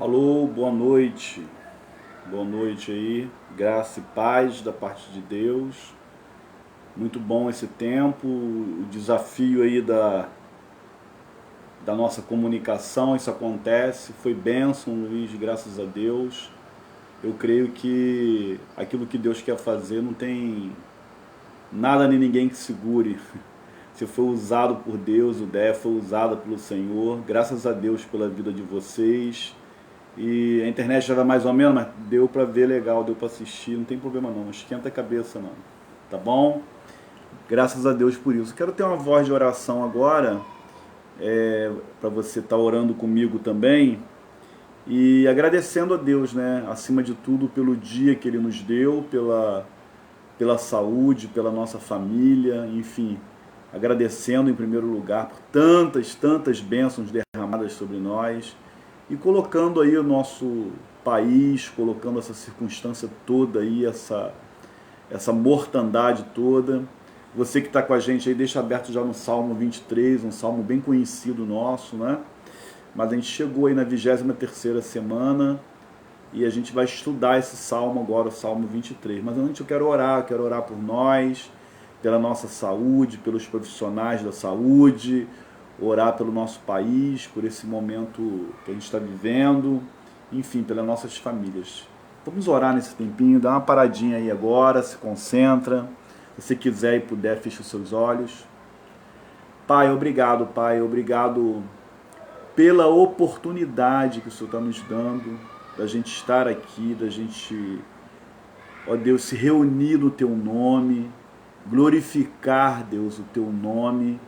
Alô, boa noite aí, graça e paz da parte de Deus. Muito bom esse tempo, o desafio aí da nossa comunicação, isso acontece, foi bênção, Luiz, graças a Deus. Eu creio que aquilo que Deus quer fazer não tem nada nem ninguém que segure. Se foi usado por Deus, o DEF foi usado pelo Senhor, graças a Deus pela vida de vocês. E a internet já era mais ou menos, mas deu pra ver legal, deu pra assistir, não tem problema não, não esquenta a cabeça não, tá bom? Graças a Deus por isso. Quero ter uma voz de oração agora, para você estar orando comigo também, e agradecendo a Deus, né, acima de tudo pelo dia que Ele nos deu, pela saúde, pela nossa família, enfim, agradecendo em primeiro lugar por tantas bênçãos derramadas sobre nós, e colocando aí o nosso país, colocando essa circunstância toda aí, essa mortandade toda. Você que está com a gente aí, deixa aberto já no Salmo 23, um salmo bem conhecido nosso, né? Mas a gente chegou aí na 23ª semana e a gente vai estudar esse salmo agora, o Salmo 23. Mas antes eu quero orar por nós, pela nossa saúde, pelos profissionais da saúde, orar pelo nosso país, por esse momento que a gente está vivendo, enfim, pelas nossas famílias. Vamos orar nesse tempinho, dá uma paradinha aí agora, se concentra. Se você quiser e puder, feche os seus olhos. Pai, obrigado pela oportunidade que o Senhor está nos dando, da gente estar aqui, da gente, ó Deus, se reunir no Teu nome, glorificar, Deus, o Teu nome.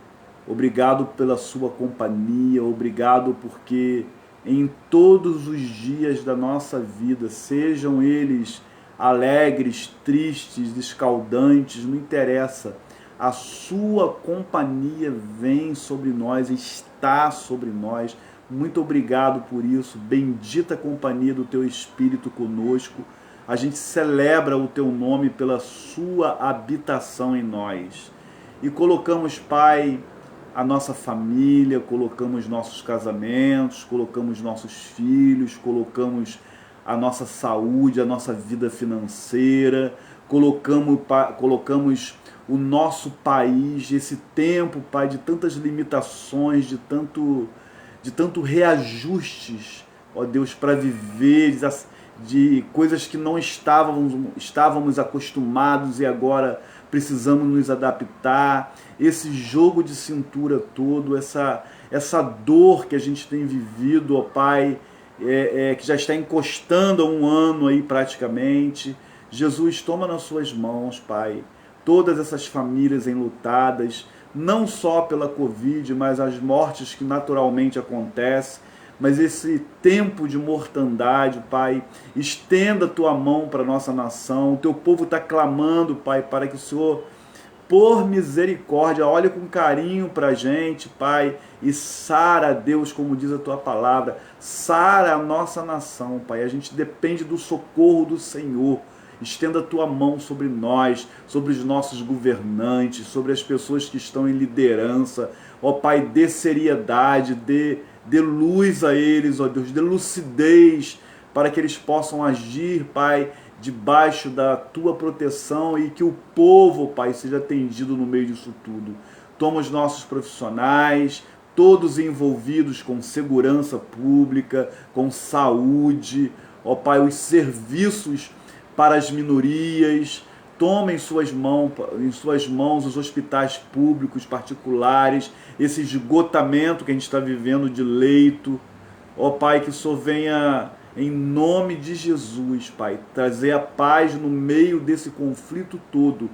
Obrigado pela sua companhia, obrigado porque em todos os dias da nossa vida, sejam eles alegres, tristes, escaldantes, não interessa, a sua companhia vem sobre nós, está sobre nós. Muito obrigado por isso, bendita a companhia do Teu Espírito conosco. A gente celebra o Teu nome pela sua habitação em nós. E colocamos, Pai, a nossa família, colocamos nossos casamentos, colocamos nossos filhos, colocamos a nossa saúde, a nossa vida financeira, colocamos o nosso país, esse tempo, Pai, de tantas limitações, de tanto reajustes, ó Deus, para viver, de coisas que não estávamos acostumados e agora precisamos nos adaptar, esse jogo de cintura todo, essa dor que a gente tem vivido, ó Pai, que já está encostando há um ano aí praticamente. Jesus, toma nas suas mãos, Pai, todas essas famílias enlutadas, não só pela Covid, mas as mortes que naturalmente acontecem, mas esse tempo de mortandade, Pai, estenda a Tua mão para a nossa nação, o Teu povo está clamando, Pai, para que o Senhor, por misericórdia, olhe com carinho para a gente, Pai, e sara, Deus, como diz a Tua palavra, sara a nossa nação, Pai, a gente depende do socorro do Senhor. Estenda a Tua mão sobre nós, sobre os nossos governantes, sobre as pessoas que estão em liderança, ó Pai, dê seriedade, dê luz a eles, ó Deus, dê lucidez para que eles possam agir, Pai, debaixo da Tua proteção e que o povo, Pai, seja atendido no meio disso tudo. Toma os nossos profissionais, todos envolvidos com segurança pública, com saúde, ó Pai, os serviços para as minorias, toma em suas mãos os hospitais públicos, particulares, esse esgotamento que a gente está vivendo de leito. Ó Pai, que o Senhor venha, em nome de Jesus, Pai, trazer a paz no meio desse conflito todo.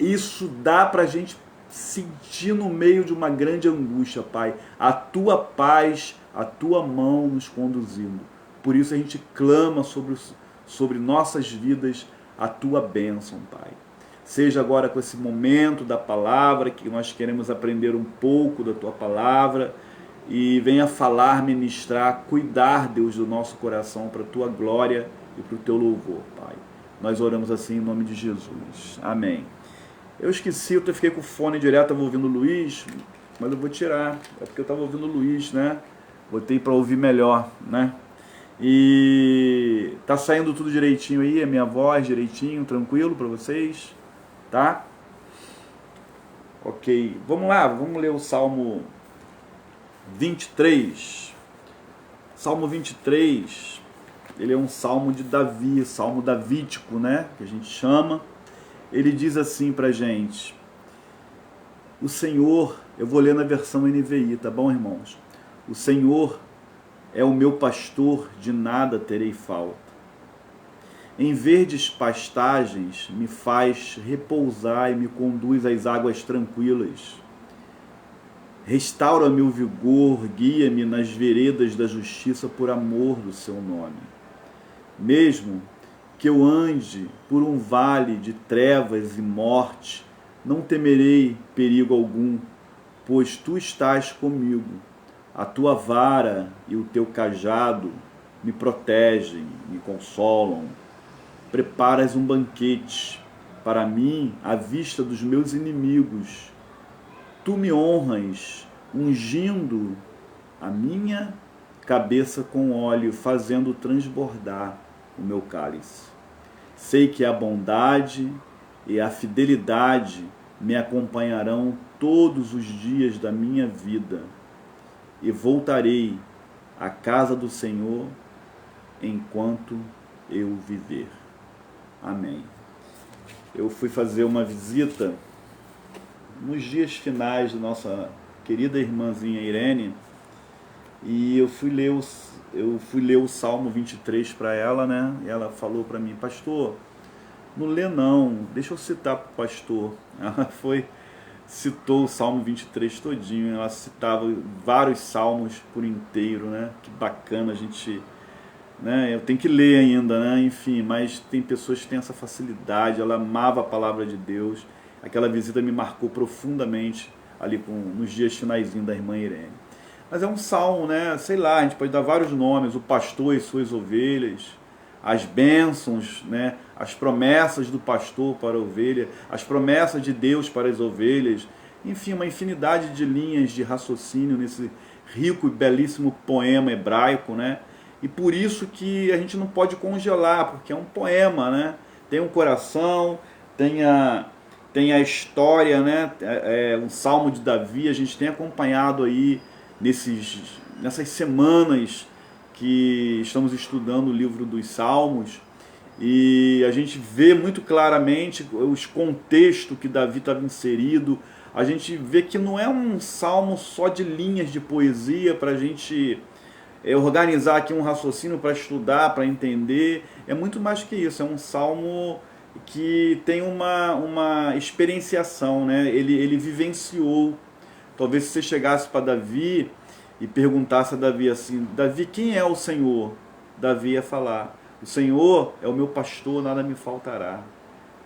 Isso dá para a gente sentir no meio de uma grande angústia, Pai. A Tua paz, a Tua mão nos conduzindo. Por isso a gente clama sobre nossas vidas a Tua bênção, Pai. Seja agora com esse momento da palavra, que nós queremos aprender um pouco da Tua palavra, e venha falar, ministrar, cuidar, Deus, do nosso coração para a Tua glória e para o Teu louvor, Pai. Nós oramos assim em nome de Jesus. Amém. Eu esqueci, eu fiquei com o fone direto, estava ouvindo o Luiz, mas eu vou tirar, é porque eu estava ouvindo o Luiz, né? Botei para ouvir melhor, né? E tá saindo tudo direitinho aí, a minha voz direitinho, tranquilo para vocês, tá? Ok, vamos lá, vamos ler o Salmo 23. Salmo 23, ele é um salmo de Davi, salmo davídico, né, que a gente chama. Ele diz assim pra gente: o Senhor, eu vou ler na versão NVI, tá bom, irmãos? O Senhor é o meu pastor, de nada terei falta. Em verdes pastagens me faz repousar e me conduz às águas tranquilas. Restaura-me o vigor, guia-me nas veredas da justiça por amor do seu nome. Mesmo que eu ande por um vale de trevas e morte, não temerei perigo algum, pois tu estás comigo. A tua vara e o teu cajado me protegem, me consolam. Preparas um banquete para mim à vista dos meus inimigos. Tu me honras, ungindo a minha cabeça com óleo, fazendo transbordar o meu cálice. Sei que a bondade e a fidelidade me acompanharão todos os dias da minha vida, e voltarei à casa do Senhor enquanto eu viver. Amém. Eu fui fazer uma visita nos dias finais da nossa querida irmãzinha Irene, e eu fui ler o Salmo 23 para ela, né? E ela falou para mim: pastor, não lê não, deixa eu citar para o pastor. Ela citou o Salmo 23 todinho, ela citava vários salmos por inteiro, né? Que bacana, a gente, né? Eu tenho que ler ainda, né? Enfim, mas tem pessoas que têm essa facilidade, ela amava a palavra de Deus. Aquela visita me marcou profundamente ali nos dias finaizinhos da irmã Irene. Mas é um salmo, né? Sei lá, a gente pode dar vários nomes: o pastor e suas ovelhas, as bênçãos, né? As promessas do pastor para a ovelha, as promessas de Deus para as ovelhas. Enfim, uma infinidade de linhas de raciocínio nesse rico e belíssimo poema hebraico, né? E por isso que a gente não pode congelar, porque é um poema, né? Tem um coração, tem a história, né? Um salmo de Davi. A gente tem acompanhado aí nessas semanas que estamos estudando o livro dos Salmos, e a gente vê muito claramente os contextos que Davi estava inserido. A gente vê que não é um salmo só de linhas de poesia para a gente organizar aqui um raciocínio para estudar, para entender. É muito mais que isso, é um salmo que tem uma experienciação, né? Ele vivenciou. Talvez se você chegasse para Davi e perguntasse a Davi assim: Davi, quem é o Senhor? Davi ia falar: o Senhor é o meu pastor, nada me faltará.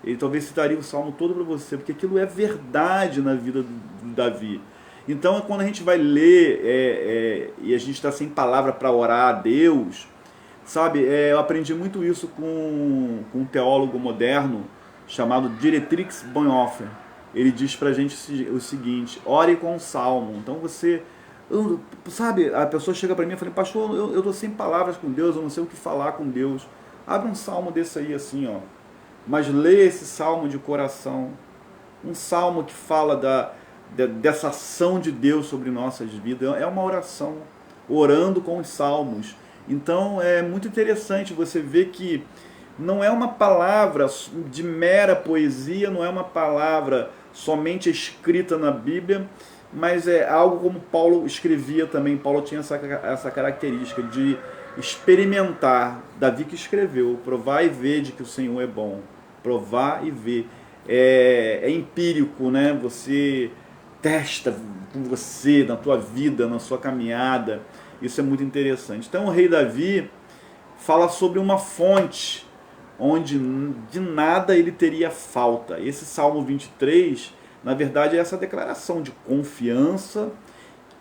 Ele talvez citaria o salmo todo para você, porque aquilo é verdade na vida do Davi. Então, quando a gente vai ler e a gente está sem palavra para orar a Deus, sabe, eu aprendi muito isso com um teólogo moderno chamado Dietrich Bonhoeffer. Ele diz pra gente o seguinte: ore com o salmo. Então sabe, a pessoa chega pra mim e fala: pastor, eu tô sem palavras com Deus, eu não sei o que falar com Deus. Abre um salmo desse aí assim, ó. Mas lê esse salmo de coração. Um salmo que fala dessa ação de Deus sobre nossas vidas. É uma oração, orando com os salmos. Então é muito interessante você ver que não é uma palavra de mera poesia, não é uma palavra somente escrita na Bíblia, mas é algo como Paulo escrevia também. Paulo tinha essa característica de experimentar. Davi que escreveu: provar e ver de que o Senhor é bom. Provar e ver. É empírico, né? Você testa com você, na tua vida, na sua caminhada. Isso é muito interessante. Então o rei Davi fala sobre uma fonte onde de nada ele teria falta. Esse Salmo 23, na verdade, é essa declaração de confiança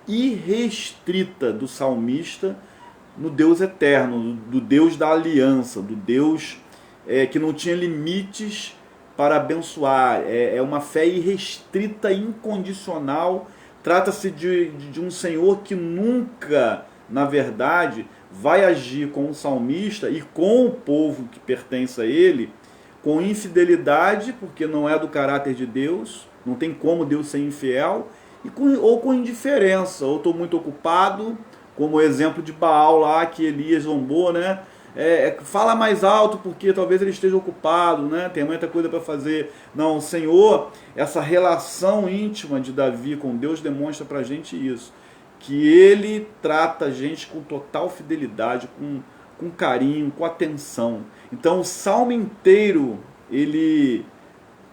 irrestrita do salmista no Deus eterno, do Deus da aliança, do Deus que não tinha limites para abençoar. É uma fé irrestrita, incondicional. Trata-se de um Senhor que nunca, na verdade, vai agir com o salmista e com o povo que pertence a ele, com infidelidade, porque não é do caráter de Deus, não tem como Deus ser infiel, ou com indiferença, ou estou muito ocupado, como o exemplo de Baal lá, que Elias zombou, né? Fala mais alto porque talvez ele esteja ocupado, né? Tem muita coisa para fazer. Não, o Senhor, essa relação íntima de Davi com Deus demonstra para a gente isso, que ele trata a gente com total fidelidade, com carinho, com atenção. Então o salmo inteiro, ele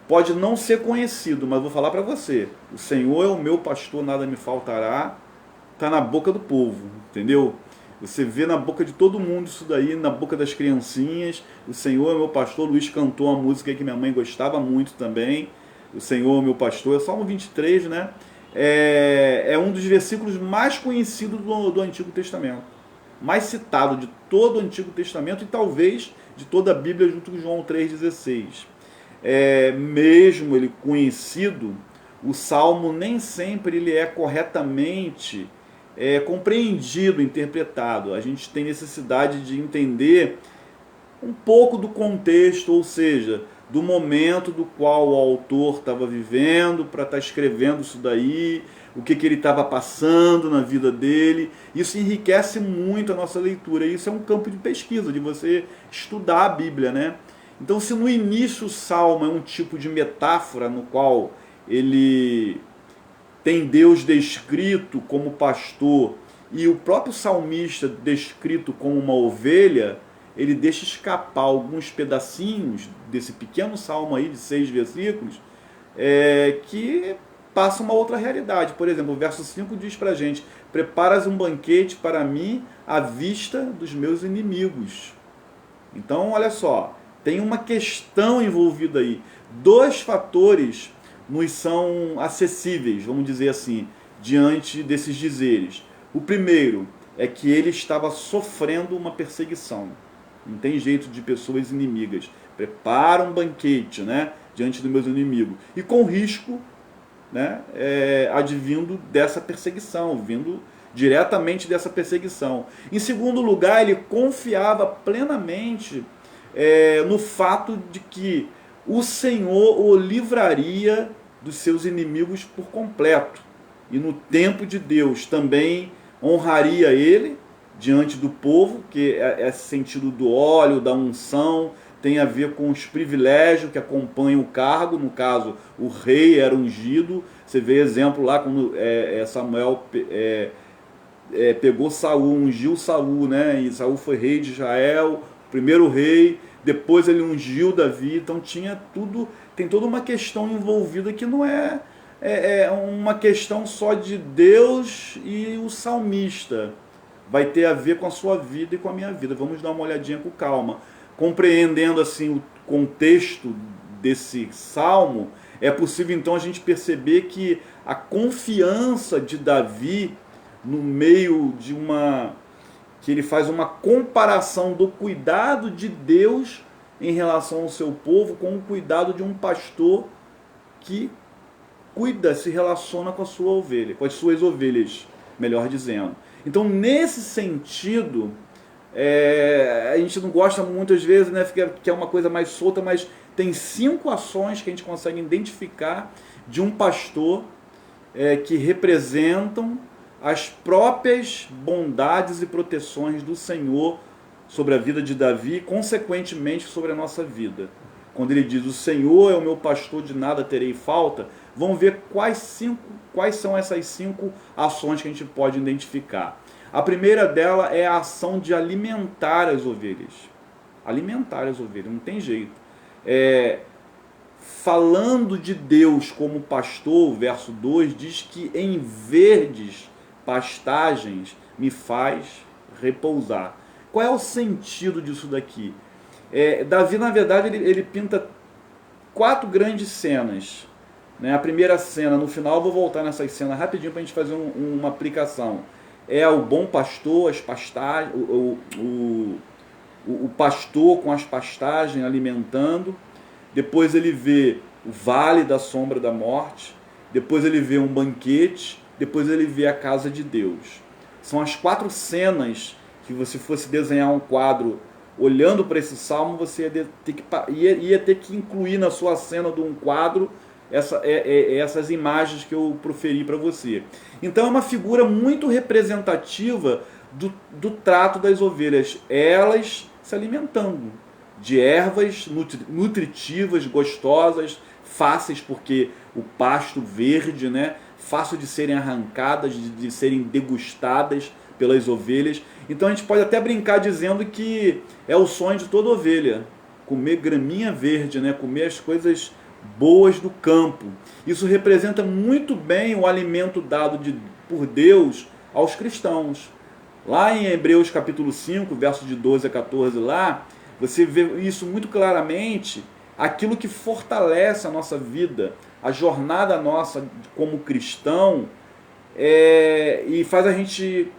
pode não ser conhecido, mas vou falar para você, o Senhor é o meu pastor, nada me faltará, está na boca do povo, entendeu? Você vê na boca de todo mundo isso daí, na boca das criancinhas. O Senhor é meu pastor. Luiz cantou uma música aí que minha mãe gostava muito também. O Senhor é meu pastor. É Salmo 23, né? É um dos versículos mais conhecidos do Antigo Testamento. Mais citado de todo o Antigo Testamento e talvez de toda a Bíblia junto com João 3,16. Mesmo ele conhecido, o Salmo nem sempre ele é corretamente compreendido, interpretado. A gente tem necessidade de entender um pouco do contexto, ou seja, do momento do qual o autor estava vivendo para estar escrevendo isso daí, o que ele estava passando na vida dele. Isso enriquece muito a nossa leitura. Isso é um campo de pesquisa, de você estudar a Bíblia, né? Então, se no início o Salmo é um tipo de metáfora no qual ele tem Deus descrito como pastor e o próprio salmista descrito como uma ovelha, ele deixa escapar alguns pedacinhos desse pequeno salmo aí de 6 versículos que passam uma outra realidade. Por exemplo, o verso 5 diz pra gente: preparas um banquete para mim à vista dos meus inimigos. Então, olha só, tem uma questão envolvida aí. 2 fatores nos são acessíveis, vamos dizer assim, diante desses dizeres. O primeiro é que ele estava sofrendo uma perseguição. Não tem jeito de pessoas inimigas. Prepara um banquete, né, diante dos meus inimigos. E com risco, né, advindo dessa perseguição, vindo diretamente dessa perseguição. Em segundo lugar, ele confiava plenamente no fato de que o Senhor o livraria dos seus inimigos por completo. E no tempo de Deus também honraria ele diante do povo, que esse sentido do óleo, da unção, tem a ver com os privilégios que acompanham o cargo. No caso, o rei era ungido. Você vê exemplo lá quando Samuel pegou Saul, ungiu Saul, né? E Saul foi rei de Israel, primeiro rei. Depois ele ungiu Davi. Então tem toda uma questão envolvida que não é uma questão só de Deus e o salmista. Vai ter a ver com a sua vida e com a minha vida. Vamos dar uma olhadinha com calma. Compreendendo assim o contexto desse salmo, é possível então a gente perceber que a confiança de Davi no meio de que ele faz uma comparação do cuidado de Deus em relação ao seu povo com o cuidado de um pastor que se relaciona com a sua ovelha, com as suas ovelhas, melhor dizendo. Então, nesse sentido, a gente não gosta muitas vezes, né, que é uma coisa mais solta, mas tem 5 ações que a gente consegue identificar de um pastor que representam as próprias bondades e proteções do Senhor sobre a vida de Davi e, consequentemente, sobre a nossa vida. Quando ele diz: o Senhor é o meu pastor, de nada terei falta, vamos ver quais são essas 5 ações que a gente pode identificar. A primeira dela é a ação de alimentar as ovelhas. Alimentar as ovelhas, não tem jeito. Falando de Deus como pastor, o verso 2 diz que em verdes pastagens me faz repousar. Qual é o sentido disso daqui? Davi, na verdade, ele pinta 4 grandes cenas. Né? A primeira cena, no final eu vou voltar nessas cenas rapidinho para a gente fazer uma aplicação. É o bom pastor, as pastagens, o pastor com as pastagens alimentando. Depois ele vê o vale da sombra da morte. Depois ele vê um banquete. Depois ele vê a casa de Deus. São as 4 cenas que você fosse desenhar um quadro olhando para esse salmo, você ia ter que incluir na sua cena de um quadro essas imagens que eu proferi para você. Então é uma figura muito representativa do trato das ovelhas, elas se alimentando de ervas nutritivas, gostosas, fáceis, porque o pasto verde, né, fácil de serem arrancadas, de serem degustadas pelas ovelhas. Então a gente pode até brincar dizendo que é o sonho de toda ovelha, comer graminha verde, né, comer as coisas boas do campo. Isso representa muito bem o alimento dado por Deus aos cristãos. Lá em Hebreus capítulo 5, versos de 12 a 14, lá, você vê isso muito claramente, aquilo que fortalece a nossa vida, a jornada nossa como cristão, e faz a gente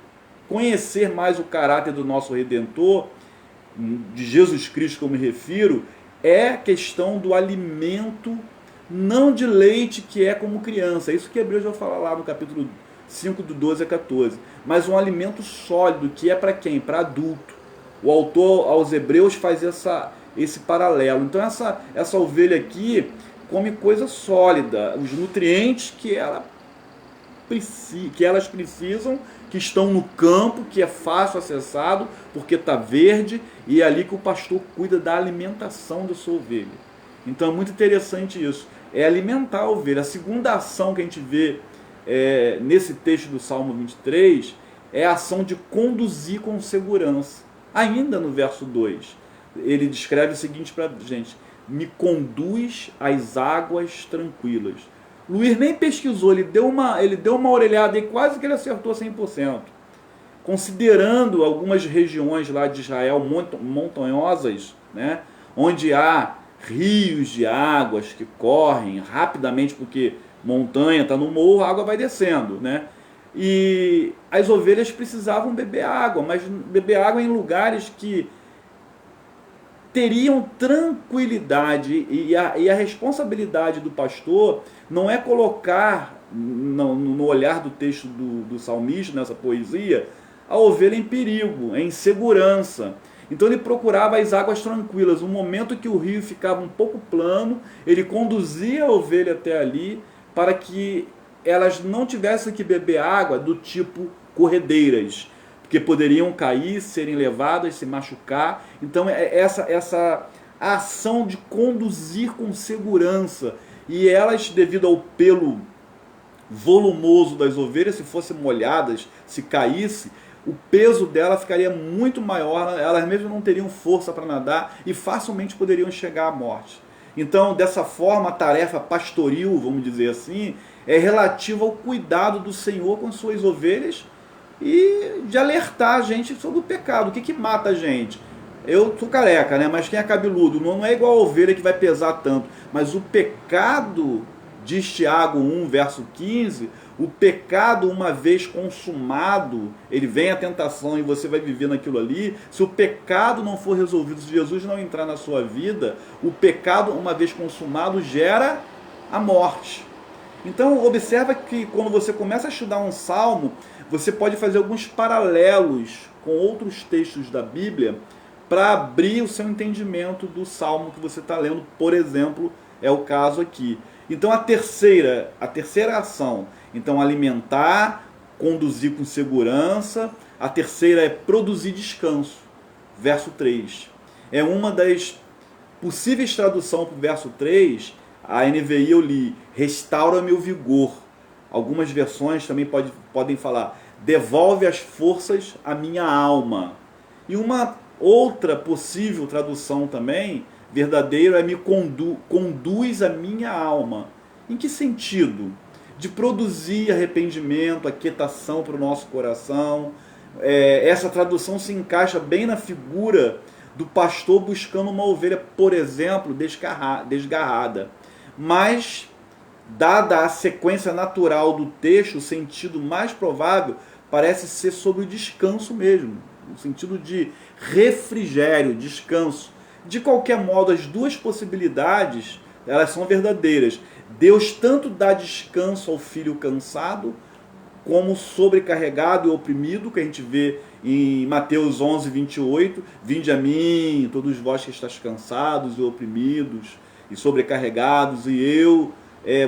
conhecer mais o caráter do nosso Redentor, de Jesus Cristo que eu me refiro, é a questão do alimento, não de leite que é como criança. É isso que Hebreus vai falar lá no capítulo 5, do 12 a 14. Mas um alimento sólido, que é para quem? Para adulto. O autor aos Hebreus faz esse paralelo. Então essa ovelha aqui come coisa sólida, os nutrientes que elas precisam, que estão no campo, que é fácil acessado, porque está verde, e é ali que o pastor cuida da alimentação da sua ovelha. Então é muito interessante isso, é alimentar a ovelha. A segunda ação que a gente vê nesse texto do Salmo 23 é a ação de conduzir com segurança. Ainda no verso 2, ele descreve o seguinte para a gente: me conduz às águas tranquilas. Luiz nem pesquisou, ele deu uma orelhada e quase que ele acertou 100%. Considerando algumas regiões lá de Israel montanhosas, né, onde há rios de águas que correm rapidamente, porque montanha está no morro, a água vai descendo, né? E as ovelhas precisavam beber água, mas beber água em lugares que teriam tranquilidade, e a responsabilidade do pastor não é colocar no olhar do texto do salmista, nessa poesia, a ovelha em perigo, em segurança. Então ele procurava as águas tranquilas. No momento que o rio ficava um pouco plano, ele conduzia a ovelha até ali, para que elas não tivessem que beber água do tipo corredeiras, porque poderiam cair, serem levadas, se machucar. Então essa ação de conduzir com segurança, e elas, devido ao pelo volumoso das ovelhas, se fossem molhadas, se caísse, o peso dela ficaria muito maior, elas mesmo não teriam força para nadar e facilmente poderiam chegar à morte. Então, dessa forma, a tarefa pastoril, vamos dizer assim, é relativa ao cuidado do Senhor com suas ovelhas e de alertar a gente sobre o pecado. O que mata a gente? Eu sou careca, né? Mas quem é cabeludo? Não é igual a ovelha que vai pesar tanto. Mas o pecado, diz Tiago 1, verso 15, o pecado, uma vez consumado, ele vem à tentação e você vai viver naquilo ali. Se o pecado não for resolvido, se Jesus não entrar na sua vida, o pecado, uma vez consumado, gera a morte. Então observa que quando você começa a estudar um salmo, você pode fazer alguns paralelos com outros textos da Bíblia para abrir o seu entendimento do salmo que você está lendo. Por exemplo, é o caso aqui. Então a terceira ação, então alimentar, conduzir com segurança. A terceira é produzir descanso, verso 3. É uma das possíveis traduções para o verso 3, a NVI eu li, restaura-me o vigor. Algumas versões também podem falar, devolve as forças à minha alma. E uma outra possível tradução também, verdadeiro, é me conduz a minha alma. Em que sentido? De produzir arrependimento, aquietação para o nosso coração. Essa tradução se encaixa bem na figura do pastor buscando uma ovelha, por exemplo, desgarrada. Mas, dada a sequência natural do texto, o sentido mais provável parece ser sobre o descanso mesmo, no sentido de refrigério, descanso. De qualquer modo, as duas possibilidades, elas são verdadeiras. Deus tanto dá descanso ao filho cansado, como sobrecarregado e oprimido, que a gente vê em Mateus 11, 28, vinde a mim, todos vós que estáis cansados e oprimidos e sobrecarregados, e eu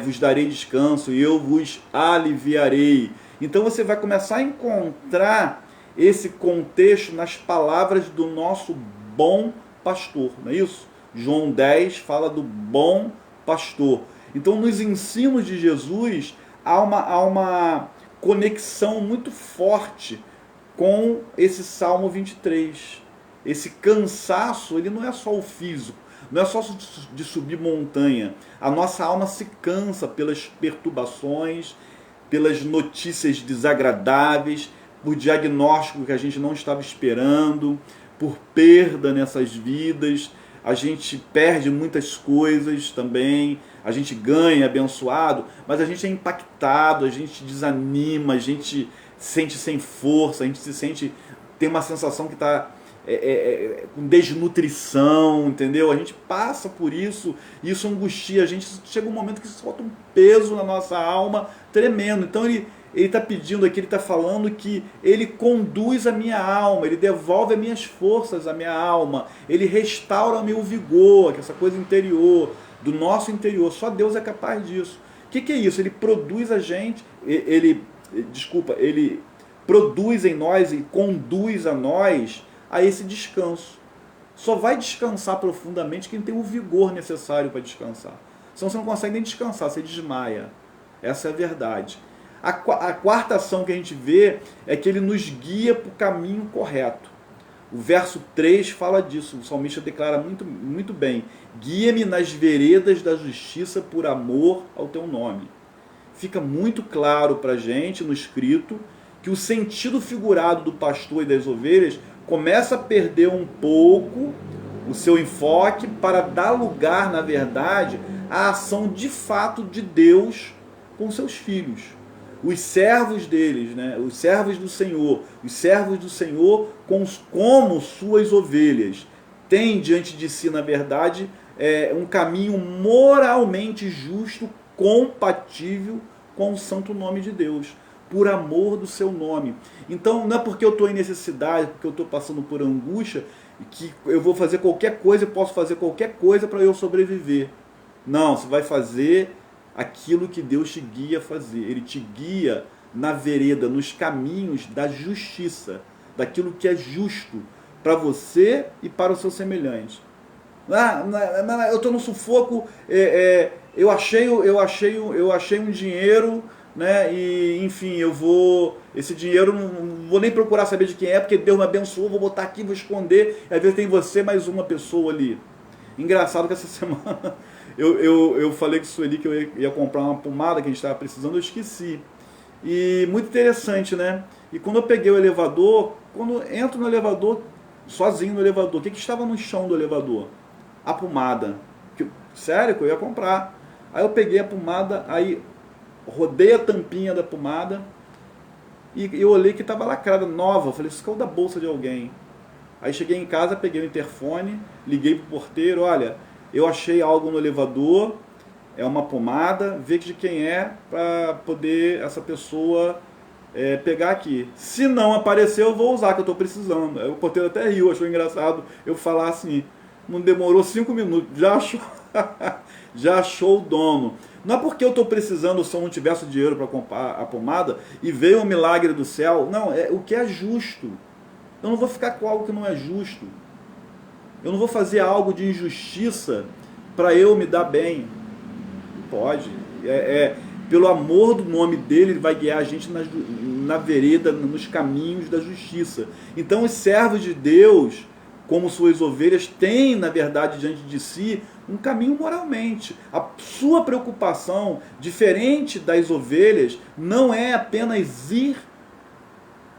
vos darei descanso, e eu vos aliviarei. Então você vai começar a encontrar esse contexto nas palavras do nosso bom pastor, não é isso? João 10 fala do bom pastor. Então nos ensinos de Jesus há uma conexão muito forte com esse Salmo 23. Esse cansaço, ele não é só o físico, não é só de subir montanha. A nossa alma se cansa pelas perturbações, pelas notícias desagradáveis, por diagnóstico que a gente não estava esperando, por perda nessas vidas. A gente perde muitas coisas também, a gente ganha, abençoado, mas a gente é impactado, a gente desanima, a gente se sente sem força, a gente se sente, tem uma sensação que está com desnutrição, entendeu? A gente passa por isso, e isso angustia a gente, chega um momento que solta um peso na nossa alma tremendo. Então ele está pedindo aqui, ele está falando que ele conduz a minha alma, ele devolve as minhas forças à minha alma, ele restaura o meu vigor, que essa coisa interior, do nosso interior, só Deus é capaz disso. O que é isso? Ele produz a gente, ele produz em nós e conduz a nós a esse descanso. Só vai descansar profundamente quem tem o vigor necessário para descansar. Senão você não consegue nem descansar, você desmaia. Essa é a verdade. A quarta ação que a gente vê é que ele nos guia para o caminho correto. O verso 3 fala disso, o salmista declara muito, muito bem: guia-me nas veredas da justiça por amor ao teu nome. Fica muito claro para a gente no escrito que o sentido figurado do pastor e das ovelhas começa a perder um pouco o seu enfoque para dar lugar, na verdade, à ação de fato de Deus com seus filhos. Os servos deles, né? Os servos do Senhor como suas ovelhas, têm diante de si, na verdade, um caminho moralmente justo, compatível com o santo nome de Deus, por amor do seu nome. Então não é porque eu estou em necessidade, porque eu estou passando por angústia, que eu vou fazer qualquer coisa, eu posso fazer qualquer coisa para eu sobreviver. Não, você vai fazer aquilo que Deus te guia a fazer. Ele te guia na vereda, nos caminhos da justiça, daquilo que é justo para você e para o seu semelhante. Eu estou no sufoco, eu achei um dinheiro, né? E enfim, esse dinheiro não vou nem procurar saber de quem é, porque Deus me abençoou, vou botar aqui, vou esconder, e às vezes tem você mais uma pessoa ali. Engraçado que essa semana eu falei com o Sueli que eu ia comprar uma pomada que a gente estava precisando, eu esqueci. E muito interessante, né? E quando eu peguei o elevador, quando eu entro no elevador, sozinho no elevador, o que estava no chão do elevador? A pomada. Sério que eu ia comprar. Aí eu peguei a pomada, aí rodei a tampinha da pomada e eu olhei que estava lacrada, nova. Eu falei, isso caiu da bolsa de alguém. Aí cheguei em casa, peguei o interfone, liguei pro porteiro: olha, eu achei algo no elevador, é uma pomada, vê de quem é, para poder essa pessoa pegar aqui. Se não aparecer, eu vou usar, que eu estou precisando. Aí o porteiro até riu, achou engraçado eu falar assim. Não demorou 5 minutos, já achou o dono. Não é porque eu estou precisando, se eu não tivesse dinheiro para comprar a pomada e veio um milagre do céu. Não, é o que é justo. Eu não vou ficar com algo que não é justo. Eu não vou fazer algo de injustiça para eu me dar bem. Não pode. Pelo amor do nome dele, ele vai guiar a gente na vereda, nos caminhos da justiça. Então os servos de Deus, como suas ovelhas, têm, na verdade, diante de si um caminho moralmente. A sua preocupação, diferente das ovelhas, não é apenas ir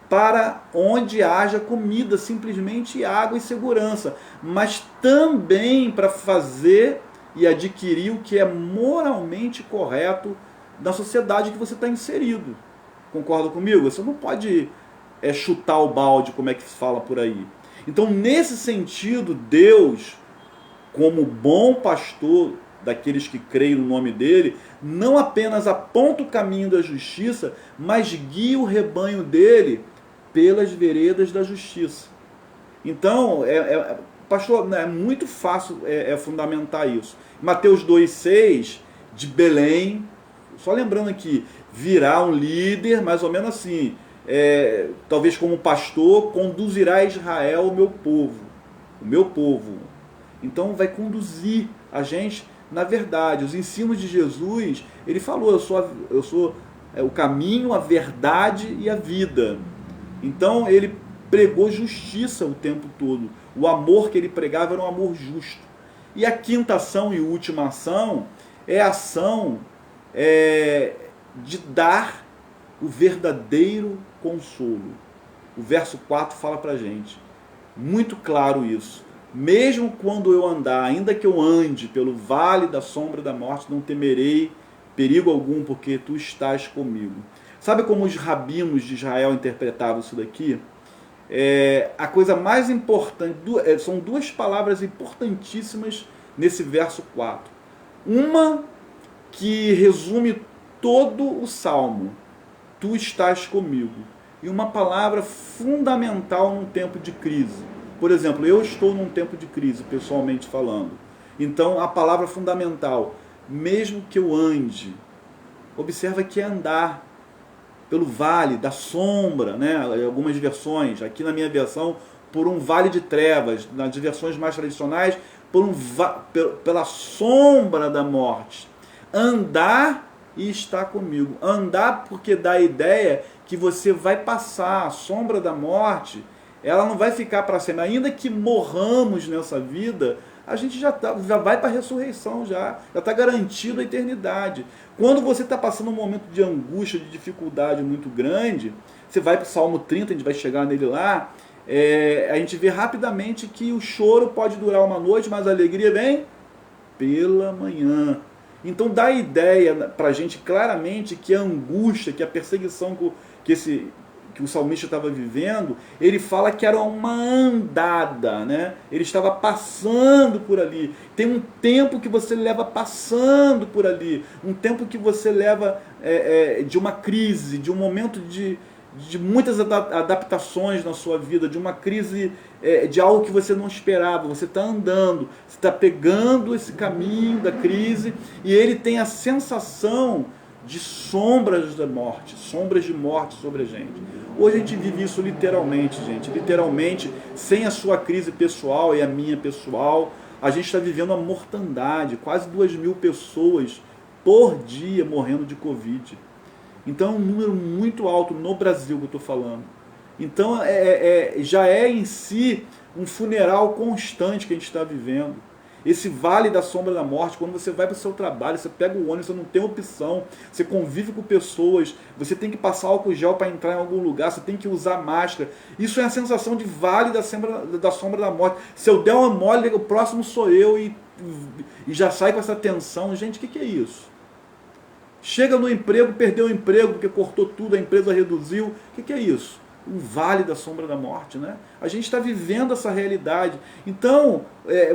para onde haja comida, simplesmente água e segurança, mas também para fazer e adquirir o que é moralmente correto da sociedade que você está inserido. Concorda comigo? Você não pode chutar o balde, como é que se fala por aí. Então, nesse sentido, Deus, como bom pastor daqueles que creem no nome dele, não apenas aponta o caminho da justiça, mas guia o rebanho dele pelas veredas da justiça. Então, pastor, é muito fácil fundamentar isso. Mateus 2,6, de Belém, só lembrando aqui, virá um líder, mais ou menos assim, talvez como pastor, conduzirá Israel, o meu povo. Então vai conduzir a gente na verdade. Os ensinos de Jesus, ele falou, eu sou o caminho, a verdade e a vida. Então ele pregou justiça o tempo todo. O amor que ele pregava era um amor justo. E a quinta ação e última ação é a ação de dar o verdadeiro consolo. O verso 4 fala pra gente, muito claro isso. Mesmo quando eu andar, ainda que eu ande pelo vale da sombra da morte, não temerei perigo algum, porque tu estás comigo. Sabe como os rabinos de Israel interpretavam isso daqui? A coisa mais importante, são duas palavras importantíssimas nesse verso 4. Uma que resume todo o salmo, tu estás comigo. E uma palavra fundamental num tempo de crise. Por exemplo, eu estou num tempo de crise, pessoalmente falando. Então, a palavra fundamental, mesmo que eu ande, observa que é andar pelo vale da sombra, né? Algumas versões, aqui na minha versão, por um vale de trevas, nas versões mais tradicionais, pela sombra da morte. Andar e estar comigo. Andar porque dá a ideia que você vai passar a sombra da morte, ela não vai ficar para sempre. Ainda que morramos nessa vida, a gente já vai para a ressurreição, já está garantido a eternidade. Quando você está passando um momento de angústia, de dificuldade muito grande, você vai para o Salmo 30, a gente vai chegar nele lá, a gente vê rapidamente que o choro pode durar uma noite, mas a alegria vem pela manhã. Então dá a ideia para a gente claramente que a angústia, que a perseguição que o salmista estava vivendo, ele fala que era uma andada, né? Ele estava passando por ali. Tem um tempo que você leva passando por ali, um tempo que você leva de uma crise, de um momento de muitas adaptações na sua vida, de uma crise, de algo que você não esperava. Você está andando, você está pegando esse caminho da crise, e ele tem a sensação de sombras da morte, sombras de morte sobre a gente. Hoje a gente vive isso literalmente, gente, literalmente, sem a sua crise pessoal e a minha pessoal. A gente está vivendo a mortandade, quase 2.000 pessoas por dia morrendo de Covid. Então é um número muito alto no Brasil que eu estou falando. Então já é em si um funeral constante que a gente está vivendo. Esse vale da sombra da morte, quando você vai para o seu trabalho, você pega o ônibus, você não tem opção, você convive com pessoas, você tem que passar álcool gel para entrar em algum lugar, você tem que usar máscara. Isso é a sensação de vale da sombra da morte. Se eu der uma mole, o próximo sou eu, e já sai com essa tensão. Gente, o que é isso? Chega no emprego, perdeu o emprego porque cortou tudo, a empresa reduziu. O que é isso? Um vale da sombra da morte, né? A gente está vivendo essa realidade. Então,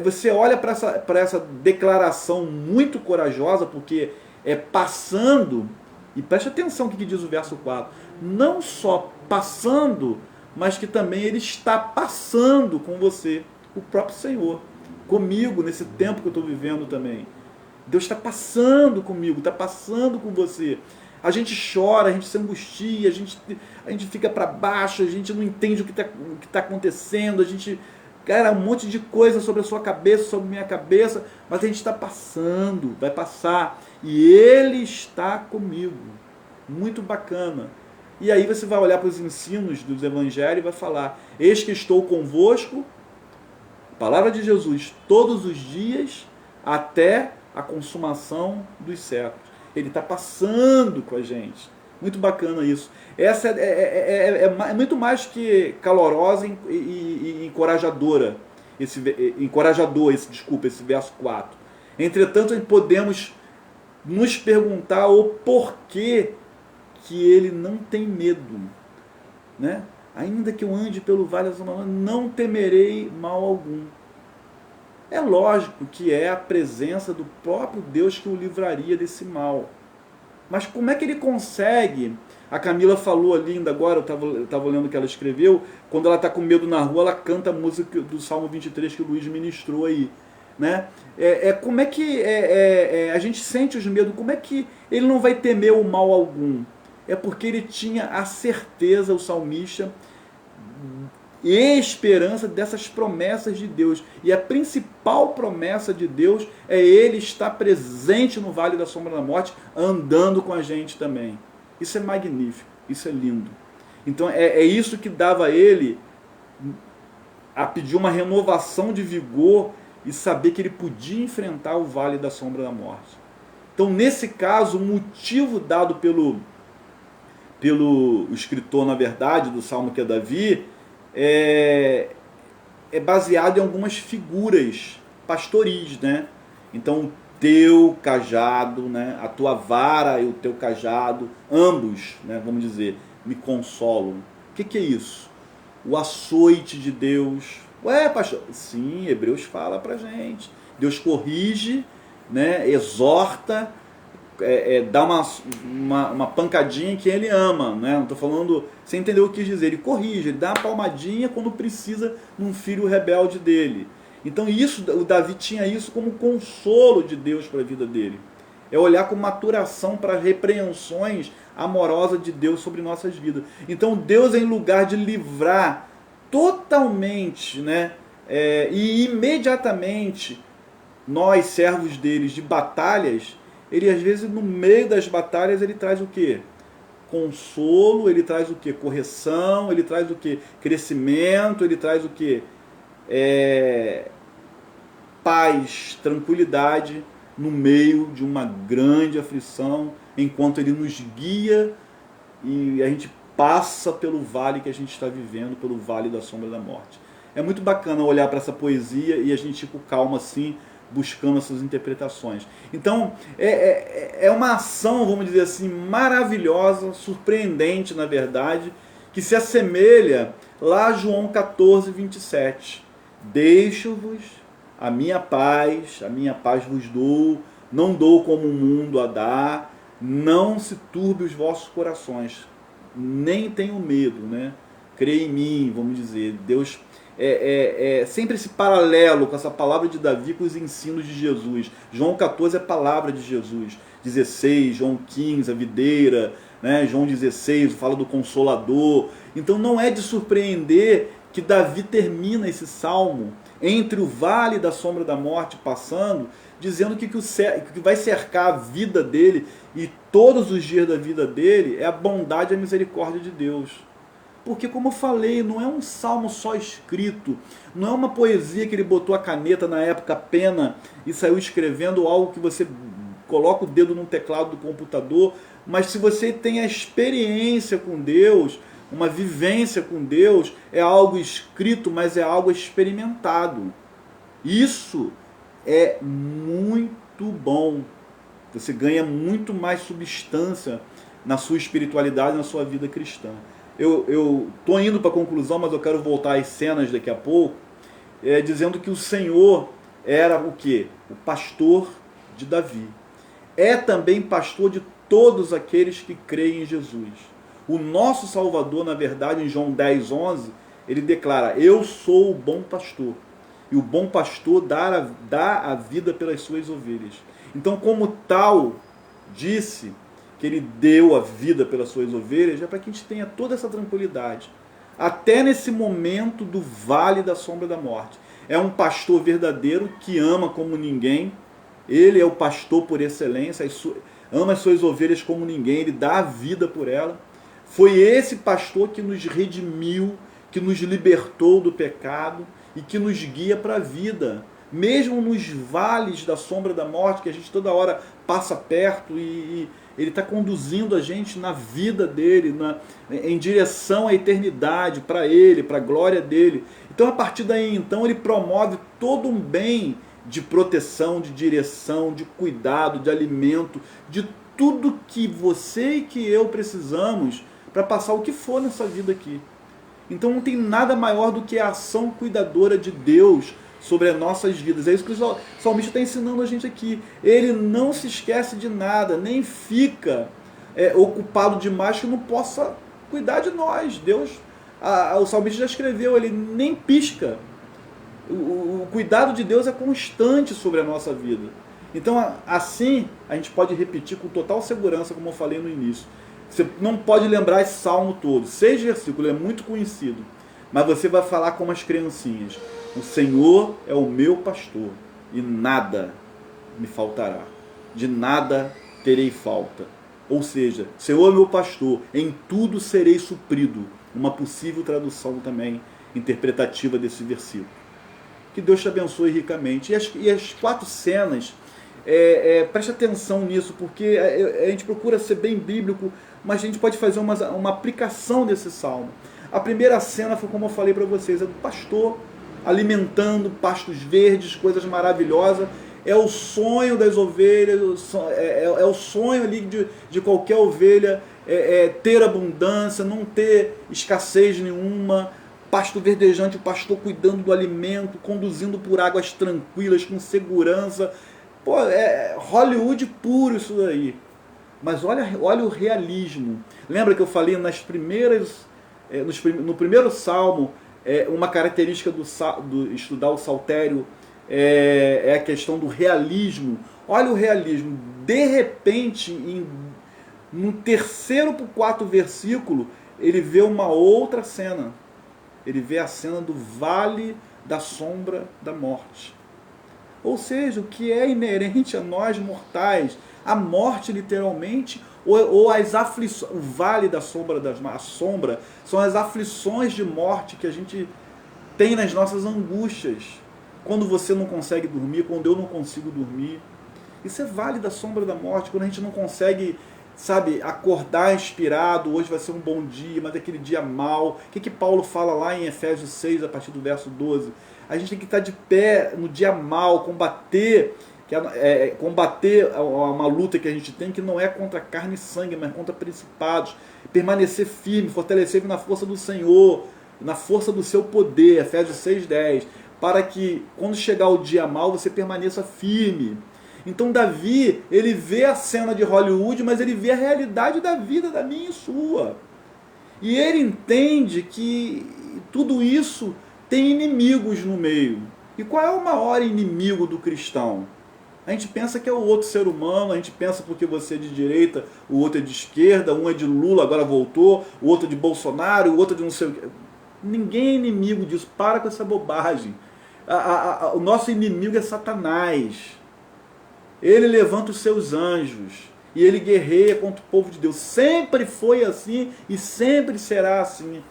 você olha para essa declaração muito corajosa, porque é passando, e preste atenção no que diz o verso 4, não só passando, mas que também ele está passando com você, o próprio Senhor, comigo, nesse tempo que eu estou vivendo também. Deus está passando comigo, está passando com você. A gente chora, a gente se angustia, a gente fica para baixo, a gente não entende o que está acontecendo, a gente, cara, um monte de coisa sobre a sua cabeça, sobre a minha cabeça, mas a gente está passando, vai passar, e Ele está comigo. Muito bacana. E aí você vai olhar para os ensinos dos evangelhos e vai falar, eis que estou convosco, palavra de Jesus, todos os dias, até a consumação dos séculos. Ele está passando com a gente. Muito bacana isso. Essa é muito mais que calorosa e encorajadora. Encorajador, esse verso 4. Entretanto, podemos nos perguntar o porquê que ele não tem medo. Né? Ainda que eu ande pelo vale da sombra da morte, não temerei mal algum. É lógico que é a presença do próprio Deus que o livraria desse mal. Mas como é que ele consegue? A Camila falou ali ainda agora, eu estava lendo o que ela escreveu, quando ela está com medo na rua, ela canta a música do Salmo 23 que o Luiz ministrou aí. Né? Como é que a gente sente os medos, como é que ele não vai temer o mal algum? É porque ele tinha a certeza, o salmista, e esperança dessas promessas de Deus. E a principal promessa de Deus é ele estar presente no Vale da Sombra da Morte, andando com a gente também. Isso é magnífico, isso é lindo. Então é isso que dava a ele a pedir uma renovação de vigor e saber que ele podia enfrentar o Vale da Sombra da Morte. Então, nesse caso, o motivo dado pelo escritor, na verdade, do Salmo, que é Davi, é baseado em algumas figuras pastoris, né? Então, o teu cajado, né? A tua vara e o teu cajado, ambos, né? Vamos dizer, me consolam. O que é isso? O açoite de Deus. Ué, pastor? Sim, Hebreus fala pra gente. Deus corrige, né? Exorta, dá uma pancadinha em quem ele ama, né? Não estou falando, você entendeu o que quis dizer, ele corrige, ele dá uma palmadinha quando precisa num filho rebelde dele. Então isso, o Davi tinha isso como consolo de Deus para a vida dele. É olhar com maturação para as repreensões amorosas de Deus sobre nossas vidas. Então Deus, em lugar de livrar totalmente, né, e imediatamente nós, servos deles, de batalhas, ele às vezes no meio das batalhas ele traz o quê? Consolo, ele traz o quê? Correção, ele traz o quê? Crescimento, ele traz o quê? Paz, tranquilidade no meio de uma grande aflição, enquanto ele nos guia e a gente passa pelo vale que a gente está vivendo, pelo vale da sombra da morte. É muito bacana olhar para essa poesia e a gente ir com calma assim, buscando essas interpretações. Então, é uma ação, vamos dizer assim, maravilhosa, surpreendente, na verdade, que se assemelha lá a João 14, 27. Deixo-vos a minha paz vos dou, não dou como o mundo a dá, não se turbe os vossos corações, nem tenham medo, né? Creia em mim, vamos dizer. Deus sempre esse paralelo com essa palavra de Davi com os ensinos de Jesus. João 14 é a palavra de Jesus, 16, João 15, a videira, né? João 16 fala do Consolador. Então não é de surpreender que Davi termina esse salmo entre o vale da sombra da morte passando, dizendo que o que vai cercar a vida dele e todos os dias da vida dele é a bondade e a misericórdia de Deus. Porque, como eu falei, não é um salmo só escrito, não é uma poesia que ele botou a caneta na época, a pena, e saiu escrevendo algo que você coloca o dedo no teclado do computador, mas se você tem a experiência com Deus, uma vivência com Deus, é algo escrito, mas é algo experimentado. Isso é muito bom. Você ganha muito mais substância na sua espiritualidade, na sua vida cristã. Eu estou indo para a conclusão, mas eu quero voltar às cenas daqui a pouco, dizendo que o Senhor era o quê? O pastor de Davi. É também pastor de todos aqueles que creem em Jesus. O nosso Salvador, na verdade, em João 10, 11, ele declara: eu sou o bom pastor. E o bom pastor dá a vida pelas suas ovelhas. Então, como tal, disse que ele deu a vida pelas suas ovelhas, é para que a gente tenha toda essa tranquilidade. Até nesse momento do vale da sombra da morte. É um pastor verdadeiro que ama como ninguém. Ele é o pastor por excelência, ama as suas ovelhas como ninguém, ele dá a vida por ela. Foi esse pastor que nos redimiu, que nos libertou do pecado e que nos guia para a vida. Mesmo nos vales da sombra da morte, que a gente toda hora passa perto e ele está conduzindo a gente na vida dele, em direção à eternidade, para ele, para a glória dele. Então, a partir daí, então, ele promove todo um bem de proteção, de direção, de cuidado, de alimento, de tudo que você e que eu precisamos para passar o que for nessa vida aqui. Então não tem nada maior do que a ação cuidadora de Deus sobre as nossas vidas. É isso que o salmista está ensinando a gente aqui. Ele não se esquece de nada, nem fica ocupado demais que não possa cuidar de nós. Deus, o salmista já escreveu, ele nem pisca. O cuidado de Deus é constante sobre a nossa vida. Então, assim, a gente pode repetir com total segurança, como eu falei no início. Você não pode lembrar esse salmo todo. 6 versículos, é muito conhecido. Mas você vai falar como as criancinhas. O Senhor é o meu pastor e nada me faltará. De nada terei falta. Ou seja, Senhor é meu pastor, em tudo serei suprido. Uma possível tradução também interpretativa desse versículo. Que Deus te abençoe ricamente. E as 4 cenas, preste atenção nisso, porque a gente procura ser bem bíblico, mas a gente pode fazer uma aplicação desse salmo. A primeira cena foi, como eu falei para vocês, é do pastor alimentando pastos verdes, coisas maravilhosas. É o sonho das ovelhas, é o sonho ali de qualquer ovelha, ter abundância, não ter escassez nenhuma. Pasto verdejante, o pastor cuidando do alimento, conduzindo por águas tranquilas, com segurança. Pô, é Hollywood puro isso daí. Mas olha o realismo. Lembra que eu falei nas primeiras, no primeiro salmo, uma característica do estudar o saltério é a questão do realismo. Olha o realismo. De repente, no terceiro para o 4º versículo, ele vê uma outra cena. Ele vê a cena do vale da sombra da morte. Ou seja, o que é inerente a nós mortais, a morte literalmente, ou as aflições, o vale da sombra a sombra, são as aflições de morte que a gente tem nas nossas angústias. Quando você não consegue dormir, quando eu não consigo dormir. Isso é vale da sombra da morte, quando a gente não consegue, sabe, acordar inspirado, hoje vai ser um bom dia, mas aquele dia mal. O que Paulo fala lá em Efésios 6, a partir do verso 12? A gente tem que estar de pé no dia mal, combater uma luta que a gente tem, que não é contra carne e sangue, mas contra principados. Permanecer firme, fortalecer na força do Senhor, na força do seu poder, Efésios 6,10, para que quando chegar o dia mal, você permaneça firme. Então Davi, ele vê a cena de Hollywood, mas ele vê a realidade da vida, da minha e sua. E ele entende que tudo isso tem inimigos no meio. E qual é o maior inimigo do cristão? A gente pensa que é o outro ser humano, a gente pensa porque você é de direita, o outro é de esquerda, um é de Lula, agora voltou, o outro é de Bolsonaro, o outro é de não sei o quê. Ninguém é inimigo disso, para com essa bobagem. O nosso inimigo é Satanás. Ele levanta os seus anjos e ele guerreia contra o povo de Deus. Sempre foi assim e sempre será assim.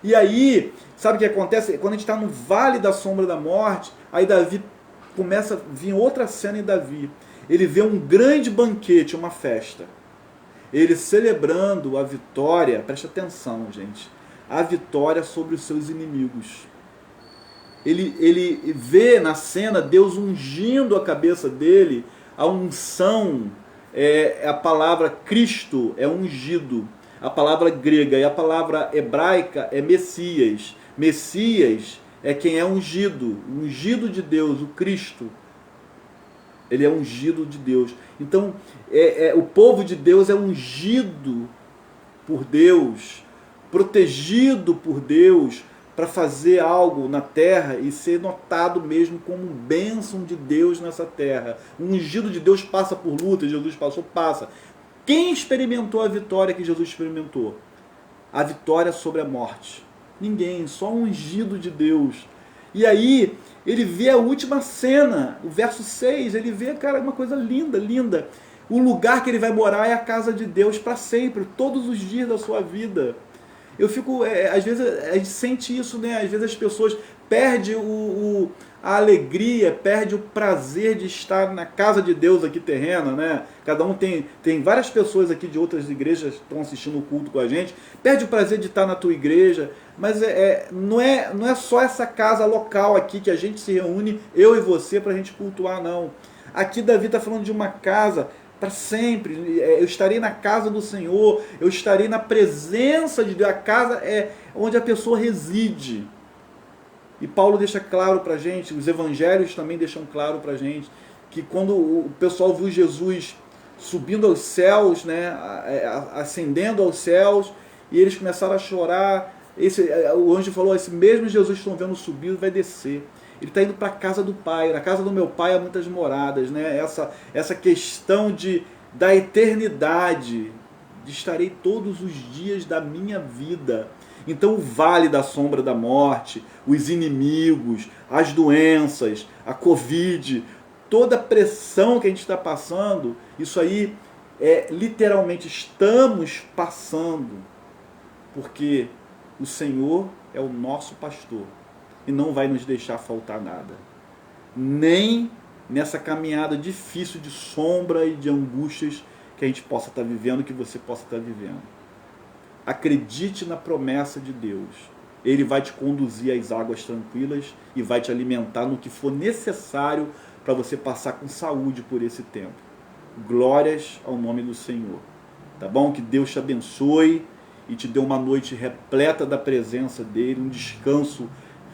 E aí, sabe o que acontece? Quando a gente está no vale da sombra da morte, aí Davi começa a vir outra cena em Davi. Ele vê um grande banquete, uma festa. Ele celebrando a vitória, preste atenção, gente, a vitória sobre os seus inimigos. Ele vê na cena Deus ungindo a cabeça dele. A unção, a palavra Cristo é ungido, a palavra grega, e a palavra hebraica é Messias. Messias é quem é ungido, o ungido de Deus, o Cristo. Ele é ungido de Deus. Então, o povo de Deus é ungido por Deus, protegido por Deus, para fazer algo na terra e ser notado mesmo como bênção de Deus nessa terra. O ungido de Deus passa por luta, Jesus passou, passa. Quem experimentou a vitória que Jesus experimentou? A vitória sobre a morte. Ninguém, só um ungido de Deus. E aí, ele vê a última cena, o verso 6, ele vê, cara, uma coisa linda, linda. O lugar que ele vai morar é a casa de Deus para sempre, todos os dias da sua vida. Eu fico, às vezes a gente sente isso, né? Às vezes as pessoas perdem a alegria, perdem o prazer de estar na casa de Deus aqui terrena, né? Cada um tem várias pessoas aqui de outras igrejas que estão assistindo o culto com a gente, perde o prazer de estar na tua igreja, mas não é só essa casa local aqui que a gente se reúne, eu e você, para a gente cultuar, não. Aqui Davi está falando de uma casa para sempre. Eu estarei na casa do Senhor, eu estarei na presença de Deus. A casa é onde a pessoa reside. E Paulo deixa claro para a gente, os evangelhos também deixam claro para a gente, que quando o pessoal viu Jesus subindo aos céus, né, ascendendo aos céus, e eles começaram a chorar. O anjo falou, esse mesmo Jesus que estão vendo subir vai descer. Ele está indo para a casa do Pai. Na casa do meu Pai há muitas moradas, né? Essa questão da eternidade, de estarei todos os dias da minha vida. Então o vale da sombra da morte, os inimigos, as doenças, a Covid, toda a pressão que a gente está passando, isso aí literalmente estamos passando, porque o Senhor é o nosso pastor e não vai nos deixar faltar nada. Nem nessa caminhada difícil de sombra e de angústias que a gente possa estar vivendo, que você possa estar vivendo. Acredite na promessa de Deus. Ele vai te conduzir às águas tranquilas e vai te alimentar no que for necessário para você passar com saúde por esse tempo. Glórias ao nome do Senhor. Tá bom? Que Deus te abençoe e te dê uma noite repleta da presença dele, um descanso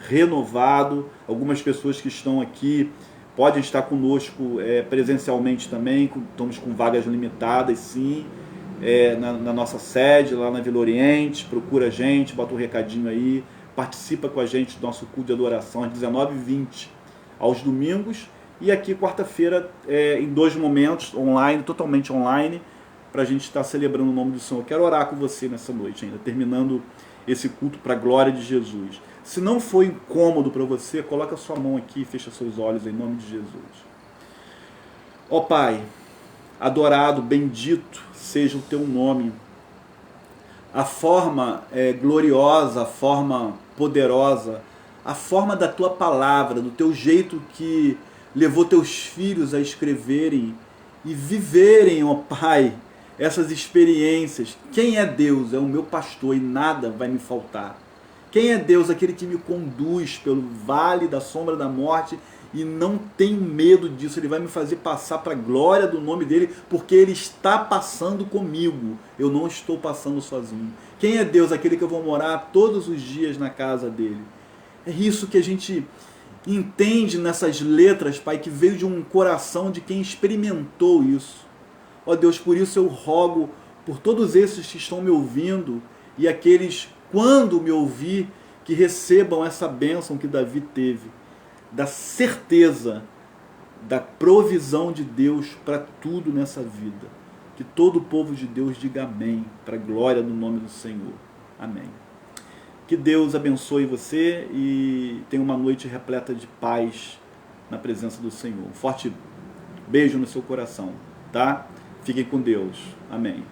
renovado. Algumas pessoas que estão aqui podem estar conosco presencialmente também, estamos com vagas limitadas, sim, na nossa sede, lá na Vila Oriente. Procura a gente, bota um recadinho aí, participa com a gente do nosso culto de adoração às 19h20, aos domingos, e aqui quarta-feira em 2 momentos, online, totalmente online, para a gente estar celebrando o nome do Senhor. Quero orar com você nessa noite ainda, terminando esse culto para a glória de Jesus. Se não for incômodo para você, coloca a sua mão aqui e fecha seus olhos em nome de Jesus. Ó Pai, adorado, bendito seja o teu nome. A forma gloriosa, a forma poderosa, a forma da tua palavra, do teu jeito que levou teus filhos a escreverem e viverem, ó Pai, essas experiências. Quem é Deus? É o meu pastor e nada vai me faltar. Quem é Deus? Aquele que me conduz pelo vale da sombra da morte e não tenho medo disso. Ele vai me fazer passar para a glória do nome dele, porque ele está passando comigo. Eu não estou passando sozinho. Quem é Deus? Aquele que eu vou morar todos os dias na casa dele. É isso que a gente entende nessas letras, Pai, que veio de um coração de quem experimentou isso. Ó Deus, por isso eu rogo por todos esses que estão me ouvindo e aqueles, quando me ouvir, que recebam essa bênção que Davi teve, da certeza da provisão de Deus para tudo nessa vida. Que todo o povo de Deus diga amém, para a glória do nome do Senhor. Amém. Que Deus abençoe você e tenha uma noite repleta de paz na presença do Senhor. Um forte beijo no seu coração, tá? Fiquem com Deus. Amém.